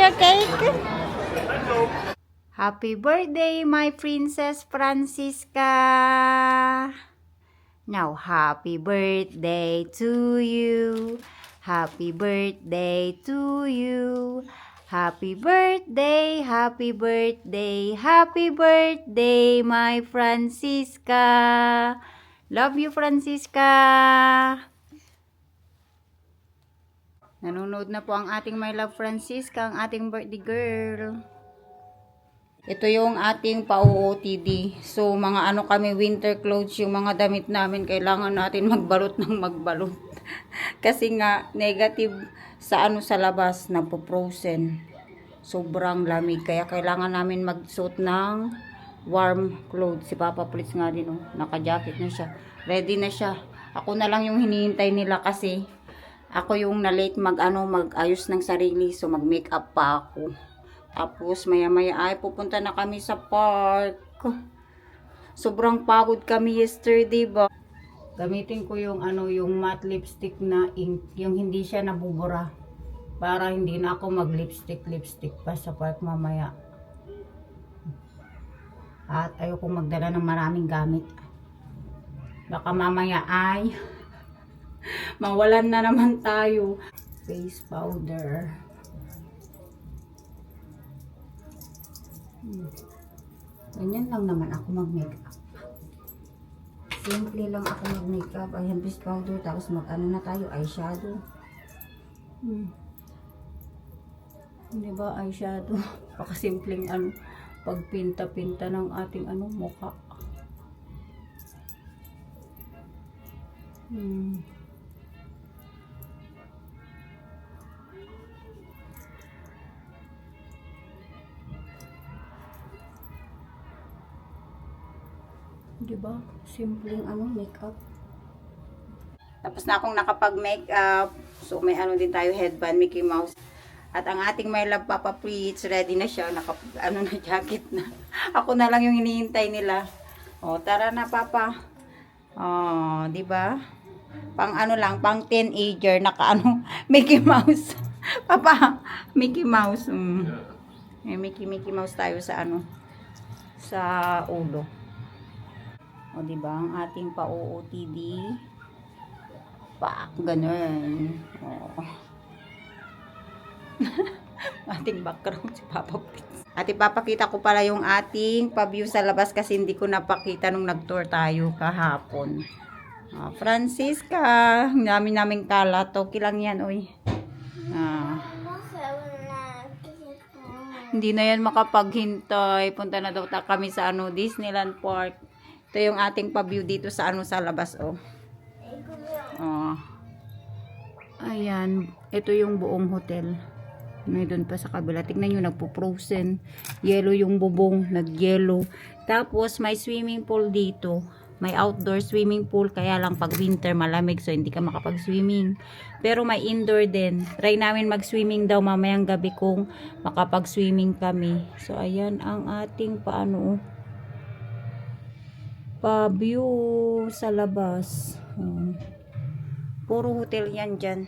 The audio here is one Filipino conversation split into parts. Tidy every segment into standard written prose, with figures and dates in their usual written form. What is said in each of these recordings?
your cake? Happy birthday, my Princess Francisca. Now, happy birthday to you. Happy birthday to you. Happy birthday, happy birthday, happy birthday, my Francisca. Love you, Francisca. Nanonood na po ang ating my love Francisca, ang ating birthday girl. Ito yung ating pa-OOTD. So, mga ano kami, winter clothes, yung mga damit namin, kailangan natin magbalot ng magbalot. Kasi nga, negative sa ano sa labas, nagpo-frozen. Sobrang lamig. Kaya kailangan namin magsuot ng warm clothes. Si Papa Plitz nga din, oh. Naka-jacket na siya. Ready na siya. Ako na lang yung hinihintay nila kasi ako yung na-late mag-ayos ng sarili. So, mag-makeup pa ako. Tapos, maya-maya ay pupunta na kami sa park. Sobrang pagod kami yesterday ba. Gamitin ko yung yung matte lipstick na ink, yung hindi siya nabubura. Para hindi na ako mag-lipstick pa sa park mamaya. At ayoko magdala ng maraming gamit. Baka mamaya ay mawalan na naman tayo. Face powder. Ganyan lang naman ako mag-makeup. Simple lang ako mag-makeup. Ayan, face powder. Tapos mag-ano na tayo, eyeshadow. Hindi ba eyeshadow? Pakasimpleng pagpinta-pinta ng ating mukha. Diba? Simpleng makeup. Tapos na akong nakapag-makeup. So, may din tayo, headband, Mickey Mouse. At ang ating my love Papa Plitz, ready na siya. Na jacket na. Ako na lang yung hinihintay nila. O, tara na, Papa. O, diba? Pang lang, pang teenager, Mickey Mouse. Papa, Mickey Mouse. May Mickey Mouse tayo sa sa ulo. O, diba? Ang ating pa-OOTD. Ganun. O. Ating background si Papa Plitz. At ipapakita ko pala yung ating pa-view sa labas kasi hindi ko napakita nung nag-tour tayo kahapon. Francisca, namin kalat. Okay lang yan, oy. Hindi na yan makapaghintay. Punta na daw kami sa Disneyland Park. Ito yung ating pa-view dito sa sa labas, oh. Ayan, ito yung buong hotel. May doon pa sa kabila. Tignan nyo, nagpo-frozen. Yellow yung bubong, nag-yellow. Tapos, may swimming pool dito. May outdoor swimming pool, kaya lang pag winter malamig, so hindi ka makapag-swimming. Pero may indoor din. Try namin mag-swimming daw mamayang gabi kung makapag-swimming kami. So, ayan ang ating pa-view sa labas. Puro hotel yan dyan.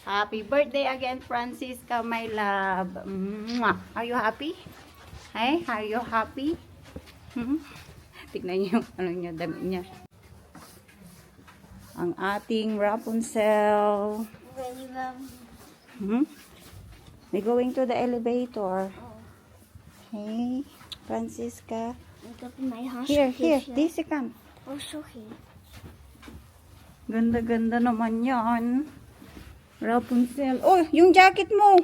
Happy birthday again, Francisca, my love. Are you happy? Hey, are you happy? Tignan niyo yung damit niya. Ang ating Rapunzel. We're going to the elevator. Okay, Francisca. Here. This come. Also here. Ganda-ganda naman yan. Rapunzel. Oh, yung jacket mo.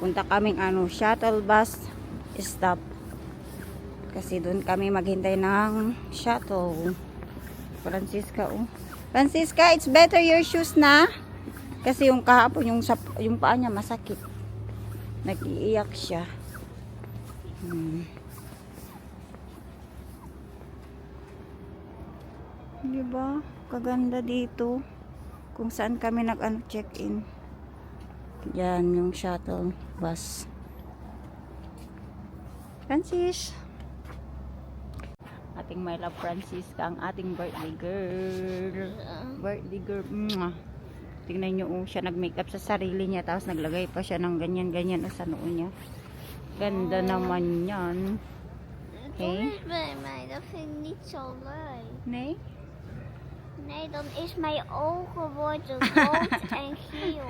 Punta kaming shuttle bus stop. Kasi doon kami maghintay ng shuttle. Francisca, oh. Francisca, it's better your shoes na. Kasi yung kahapon, yung paa niya masakit. Nag-iiyak siya. Diba? Kaganda dito. Kung saan kami check-in. Yan, yung shuttle bus. Francis. Ating my love Francisca, ang ating birthday girl. Birthday girl. Mwah. Tingnan nyo, siya nag-makeup sa sarili niya, tapos naglagay pa siya ng ganyan-ganyan sa noo niya. Ganda naman yan. Okay? Dat vind ik niet zo leuk. Nee? Nee, dan is mijn ogen worden rood en geel.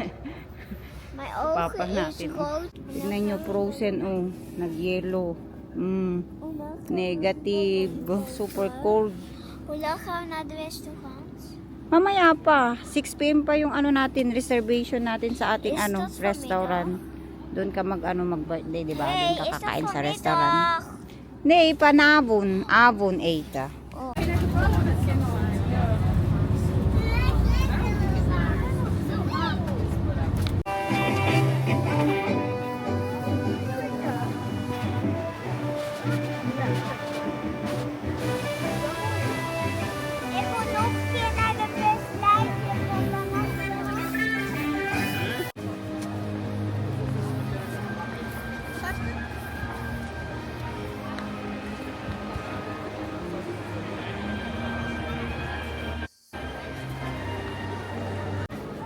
Mijn ogen Papa is natin. rood. Tingnan nyo, frozen, nag-yellow. Hoe Negative. Super cold. lang gaan we naar de restaurants? Mamaya pa. 6 p.m. pa yung natin, reservation natin sa ating Is dat restaurant. Doon ka mag-birthday, di ba? Doon Hey, ka is dat kakain sa vanmiddag? restaurant. Nee, panavon. Avon 8. Ik wil nog een keer naar de buslijntje van vanaf.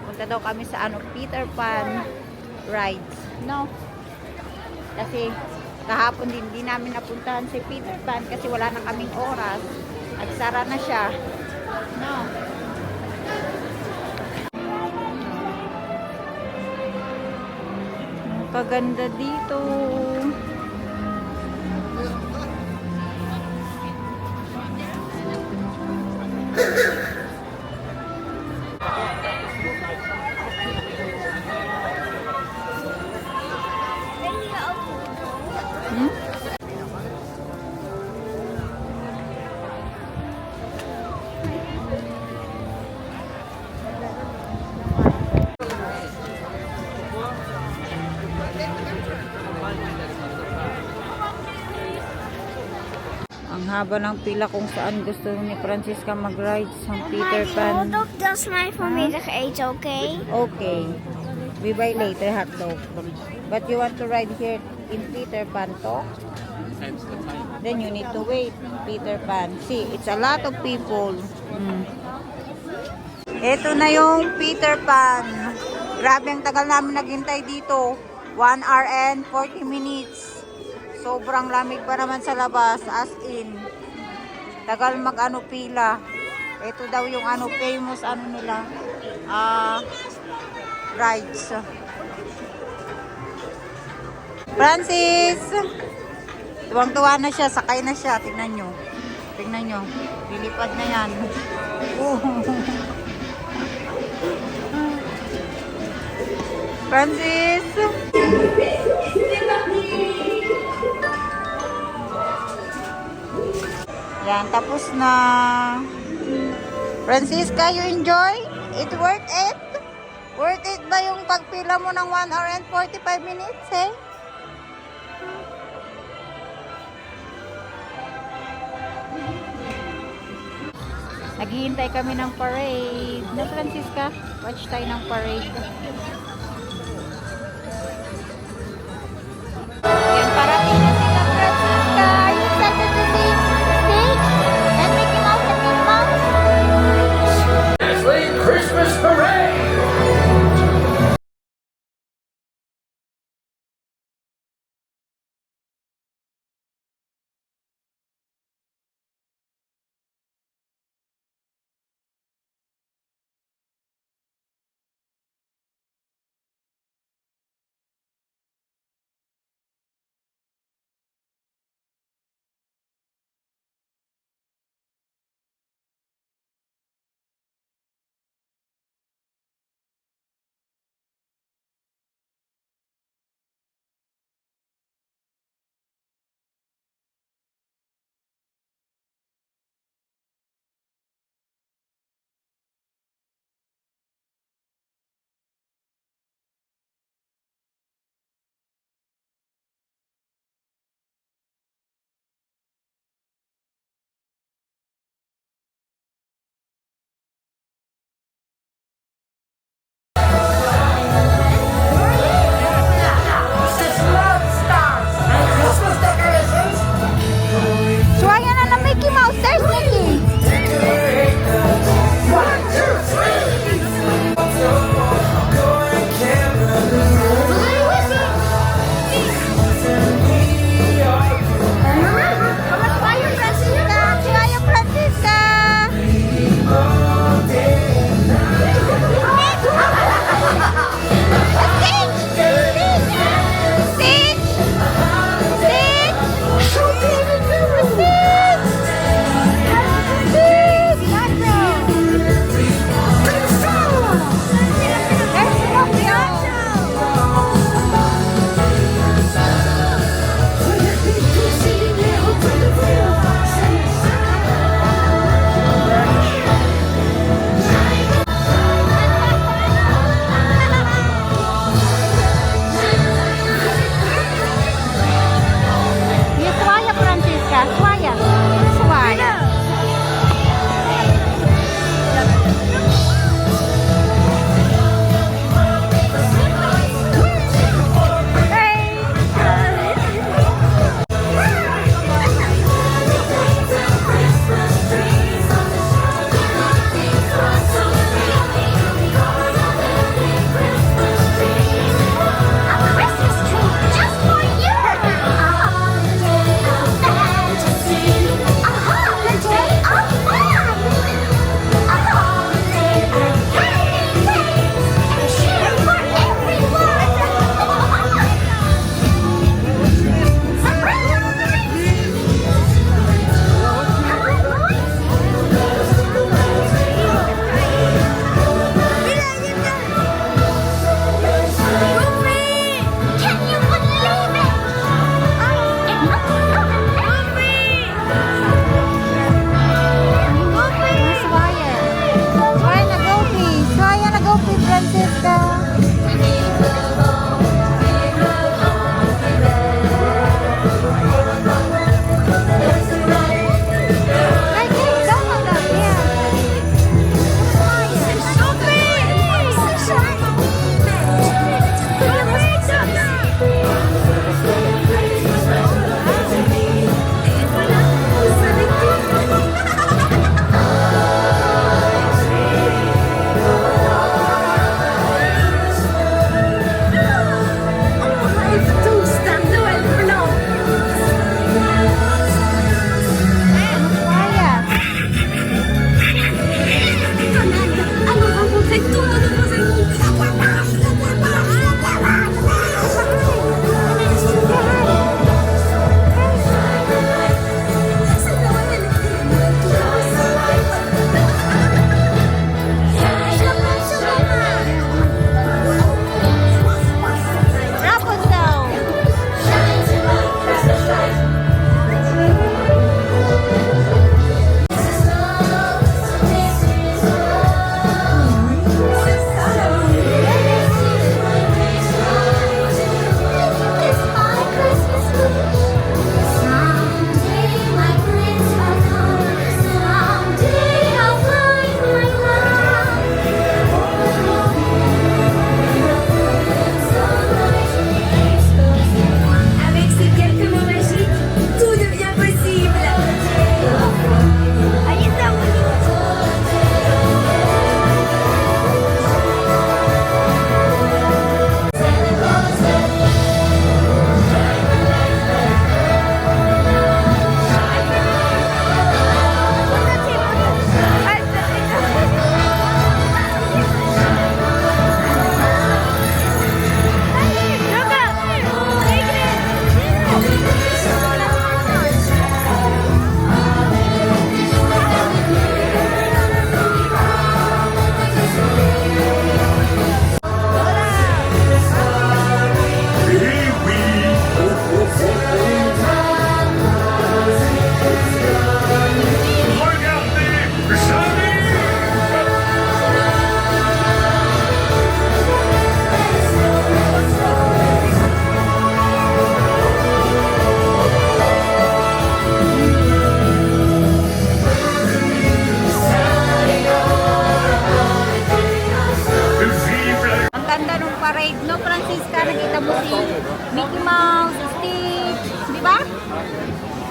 Punta daw kami sa Peter Pan rides. No? Kasi kahapon din namin napuntahan si Peter Pan kasi wala na kaming oras. At sara na siya. No? Ang kaganda dito. Ben je ook Hmm? Ang haba ng pila kung saan gusto ni Francisca mag-ride sa Peter Pan. Dat is mijn vanmiddageten, oké? Okay. We buy later hotdog. But you want to ride here in Peter Pan to? Then you need to wait. Peter Pan. See, it's a lot of people. Ito na yung Peter Pan. Grabe ang tagal namin naghintay dito. 1 hour and 40 minutes. Sobrang lamig pa naman sa labas. As in. Tagal pila. Ito daw yung famous nila. Rides. Francis! Tuwang-tuwa na siya. Sakay na siya. Tingnan nyo. Tingnan nyo. Lilipad na yan. Francis! Yan, tapos na. Francisca, you enjoy? It worth it? Worth it ba yung pagpila mo ng 1 hour and 45 minutes, eh? Naghihintay kami ng parade. Na Francisca, watch tayo ng parade.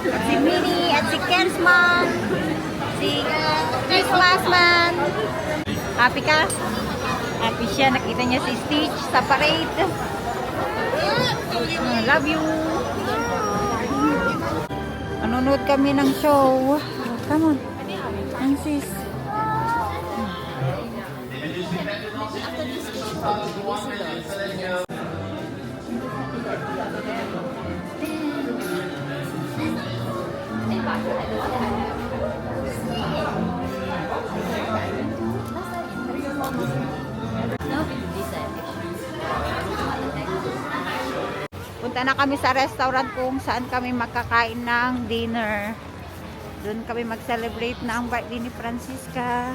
At si Minnie at si Kensman. Si Christmas man. Happy ka? Happy siya. Nakita niya si Stitch sa parade. Love you. Nanonood kami ng show. Come on. Francis. Punta na kami sa restaurant kung saan kami makakain ng dinner. Doon kami mag-celebrate na ang birthday ni Francisca.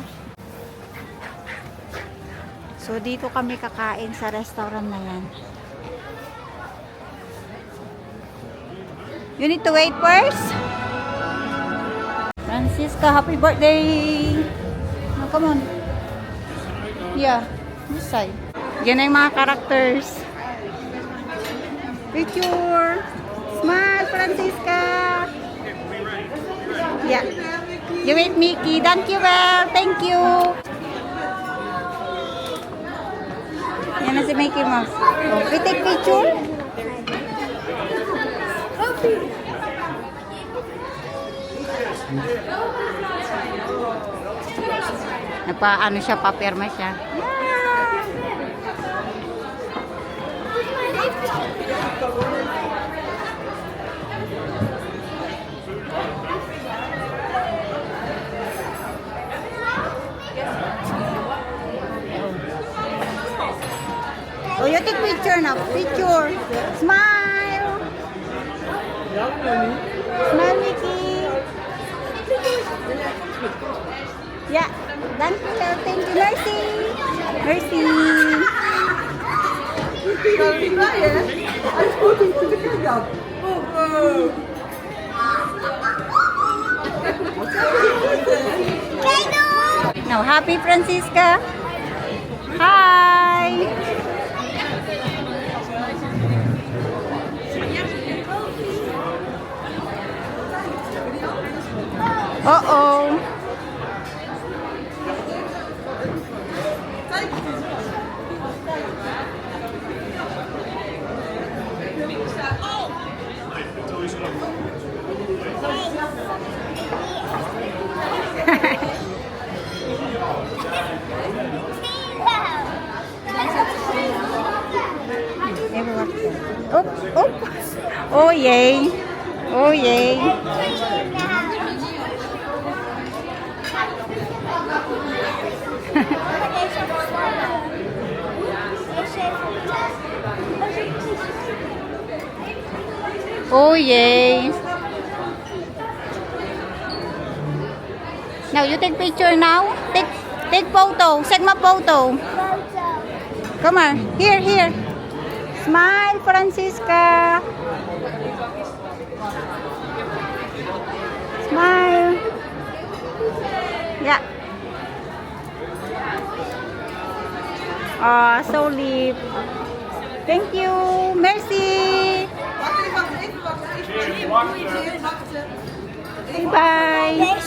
So, dito kami kakain sa restaurant na yan. You need to wait first. Francisca, happy birthday! Oh, come on. Yeah, this side. Yan na yung mga characters. Picture! Smile, Francisca! Yeah. You wait, Mickey. Thank you, well. Thank you. Yan na si Mickey Mouse. Oh, we take picture? Nagpa-ano siya, papirma siya. Oh, you take picture now. Picture. Smile. Smile, Mickey. Yeah. Thank you. Thank you, Mercy. Mercy. Now, happy Francisca. Hi. Uh-oh. Oh, oh. Oh, yay. Oh, yay. Oh, yay. Now, you take picture now. Take photo. Segma photo. Come on. Here. Smile, Francisca. Smile. Yeah. Ah, so lief. Thank you. Merci. Bye. Bye.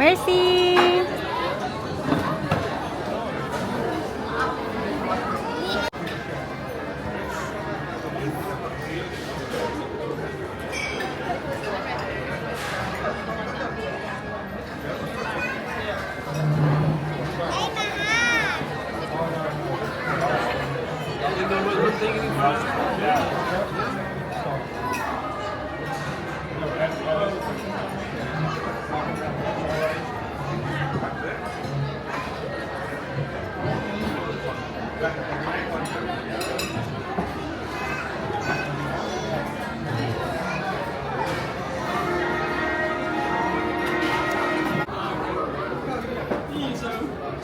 Merci.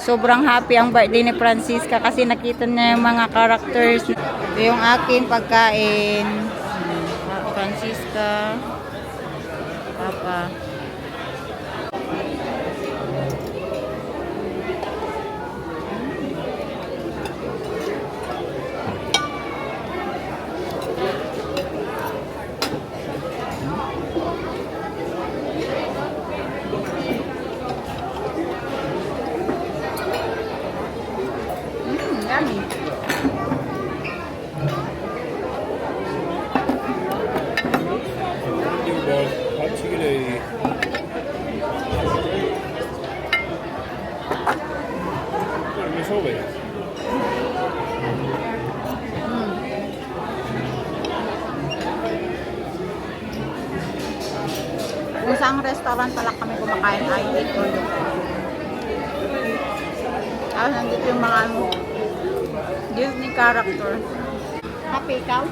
sobrang happy ang birthday ni Francisca kasi nakita niya yung mga characters. Ito yung aking pagkain. Francisca, Papa. Yummy. Kung saang restaurant pala kami kumakain ay ito yung nandito yung mga Disney character. Happy ikaw?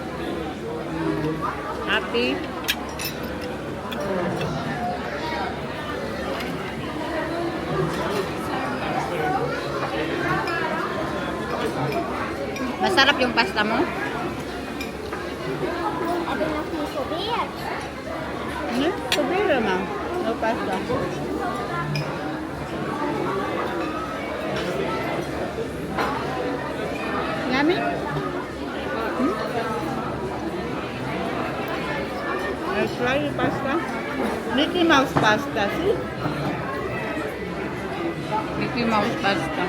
Happy? Masarap yung pasta mo? Hebben we nog niet geprobeerd. Probeer naman. No pasta. Yummy? I try the pasta. Mickey Mouse pasta, see? Mickey Mouse pasta.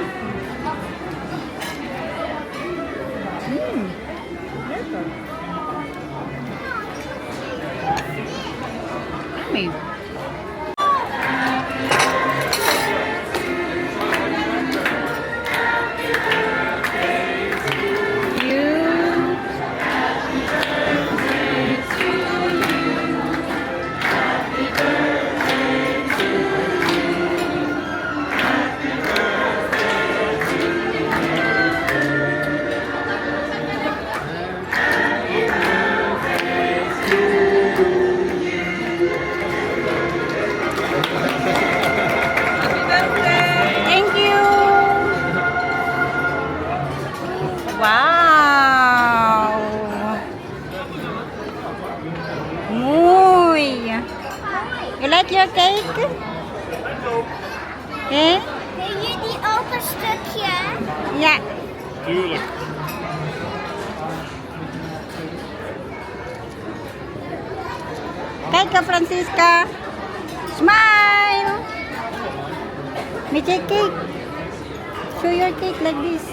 Lekker. Yummy. Thank you. Wow. Muy. You like your cake? Eh? Wil jullie ook een stukje? Ja. Tuurlijk. Kijk ka, Francisca. Smile. Make a cake. Show your cake like this.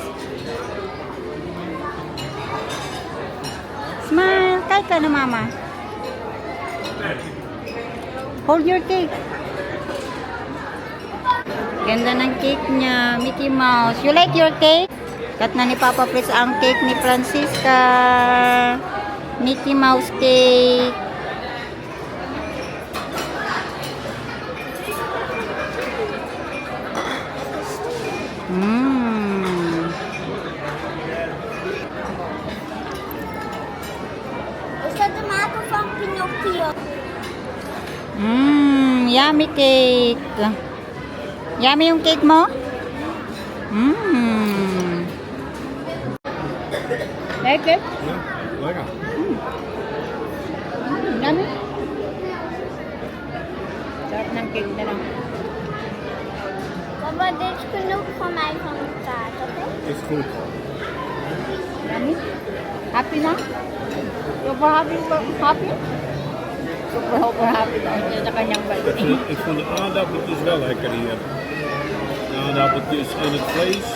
Smile. Kijk ka na, mama. Hold your cake. Ganda ng cake niya. Mickey Mouse. You like your cake? Cut na ni Papa Fritz ang cake ni Francisca. Mickey Mouse cake. Is dat de maker van Pinocchio? Yummy cake. Yummy yung cake mo? Like it? Ja, lekker. Yummy? Sarap ng cake na lang. Papa, dit is genoeg van mij van de taart, oké? Is goed. Yummy? Happy na? Super happy? Happy? Super happy na sa kanyang birthday. Ik vond de aardappeltjes wel lekker hier. De aardappeltjes en het vlees.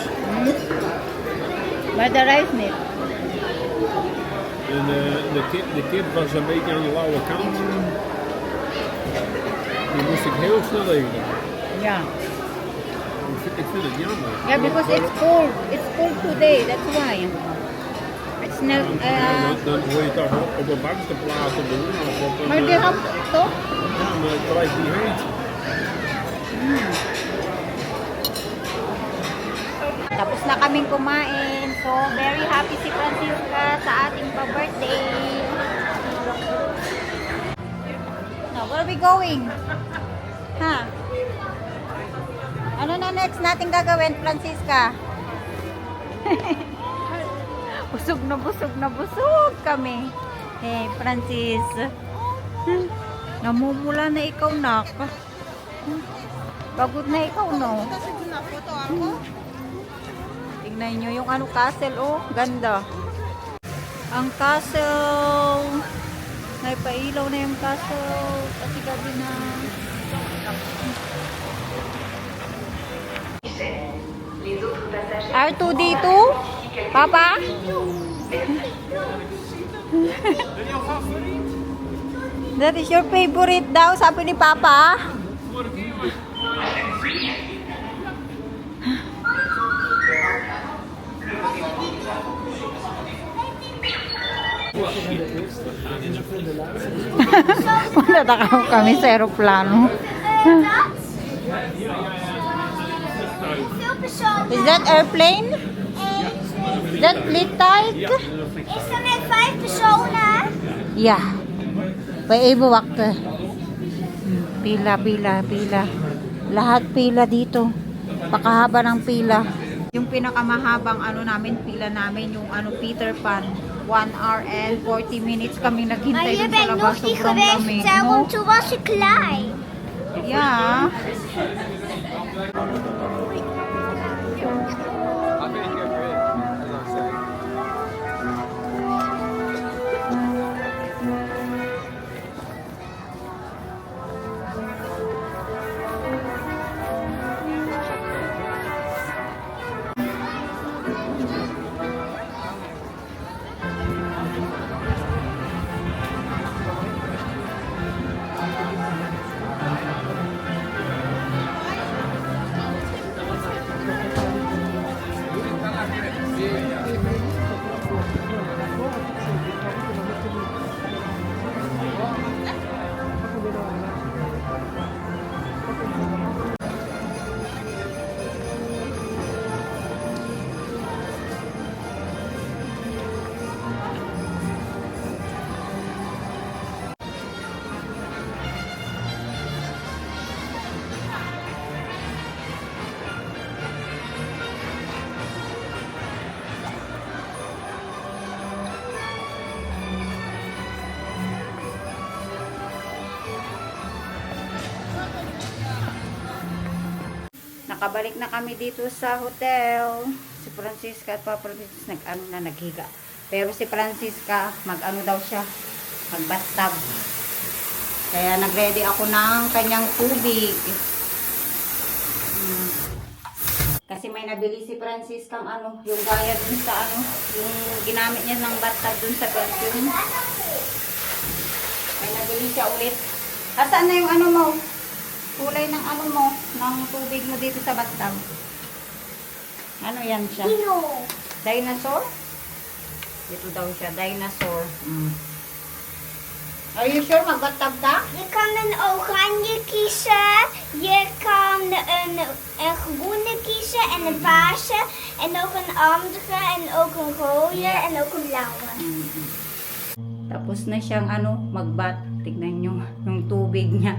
Maar de rijst niet. En de kip was een beetje aan de lauwe kant. Die moest ik heel snel eten. Ja. Ik vind het jammer. Yeah, because it's cold. It's cold today. That's why. It's not. Dan hoor je toch op een baksteplaat doen. Of op een, Maar die hap toch? ja, maar het blijft niet heet. Tapos na kaming kumain. So, very happy si Francisca sa ating pa-birthday. Now, where are we going? Ha? Ano na next natin gagawin, Francisca? Busog na busog kami. Eh, Francis. Namumula na ikaw, nak. Pagod na ikaw, no? Tingnan nyo yung ano castle, oh. Ganda. Ang castle. Naipailaw na yung castle. Kasi gabi na. R2D2? Papa? That is your favorite daw, sabi ni Papa. Wala na kami sa aeroplano. Is that airplane? Is that flight type? Is er met 5 personen? Yeah. Paebo wakte. Pila. Lahat pila dito. Pakahaba ng pila. Yung pinakamahabang ano namin, pila namin, yung ano Peter Pan. 1 hour and 40 minutes kami Maar naghintay je dun sa bent labas. nog niet Sobrang geweest, lamig, daarom no? toen was ik klein. Yeah. Nakabalik na kami dito sa hotel. Si Francisca at Papa Francis naghiga. Pero si Francisca, mag-ano daw siya, mag-bathtub. Kaya nag-ready ako ng kanyang tubig. Kasi may nabili si Francisca ano, yung gaya dun sa ano, yung ginamit niya ng bathtub dun sa Belgium. May nabili siya ulit. Asaan na yung ano mo? Kulay ng ano mo, ng tubig mo dito sa bathtub. Ano yan siya? Dino. Dinosaur? Dito daw siya, dinosaur. Are you sure mag-bathtub ka? Je kan een oranje kiezen, je kan een groene kiezen en een paarse en ook een andere en ook een rode en ook een blauwe. Tapos na siyang ano, mag-bath. Tignan nyo yung tubig niya.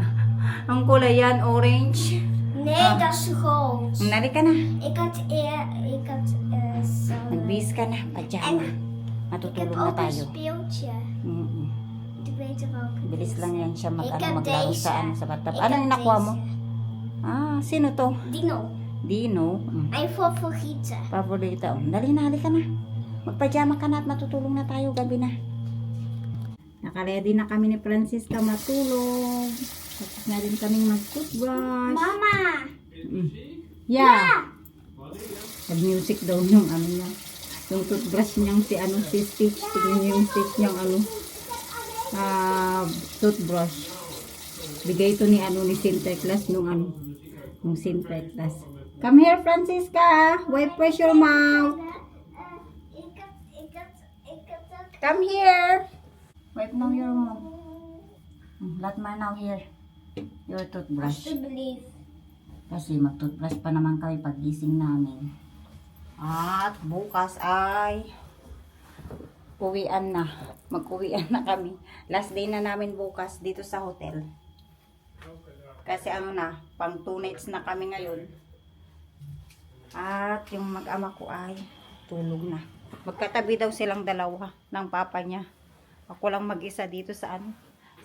Ang kulay yan, orange. Nee, dat is rood. Nari ka na. Ik had zo. Nagbihis ka na, pajama. Ik heb Matutulog na ook een tayo. speeltje. Ik weet er ook. Bilis lang yan siya Ik heb maglaro deze. sa, sa bathtub. Ik Ano heb yung nakuha mo? deze. Ah, sino to? Dino. Dino. Mijn favoriete. Paborito. Dali na, halika na. Magpajama ka na at matutulog na tayo gabi na. Nakaredy na kami ni Francisca matulog. Tapos na rin kaming mag-toothbrush. Mama. Yeah. Nag-music daw yung ano niya. Yung toothbrush niyang si ano, si Stitch. Tignan niyo yung Stitch niyang ano. Toothbrush. Bigay ito ni ano ni Sinterklaas nung ano. Nung Sinterklaas. Come here, Francisca. Wipe brush your mouth. Come here. Wipe now your mouth. Let me now here. Your toothbrush. Alsjeblieft. Kasi mag-toothbrush pa naman kami paggising namin. At bukas ay uwian na. Mag-uwian na kami. Last day na namin bukas dito sa hotel. Kasi ano na, pang 2 nights na kami ngayon. At yung mag-ama ko ay tulog na. Magkatabi daw silang dalawa ng papa niya. Ako lang mag-isa dito sa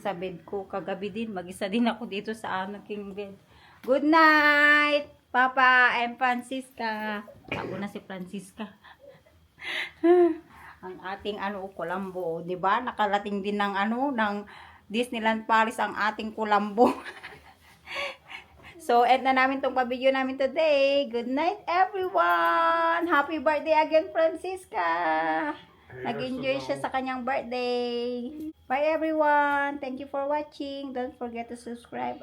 sa bed ko. Kagabi din, mag-isa din ako dito sa king bed. Good night, Papa and Francisca. Ako na si Francisca. Ang ating Colombo, 'di ba? Nakalating din ng ng Disneyland Paris ang ating Colombo. So, end na namin tong pa-video namin today. Good night, everyone! Happy birthday again, Francisca! Nag-enjoy siya sa kanyang birthday. Bye, everyone! Thank you for watching. Don't forget to subscribe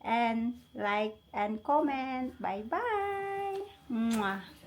and like and comment. Bye-bye! Mwah!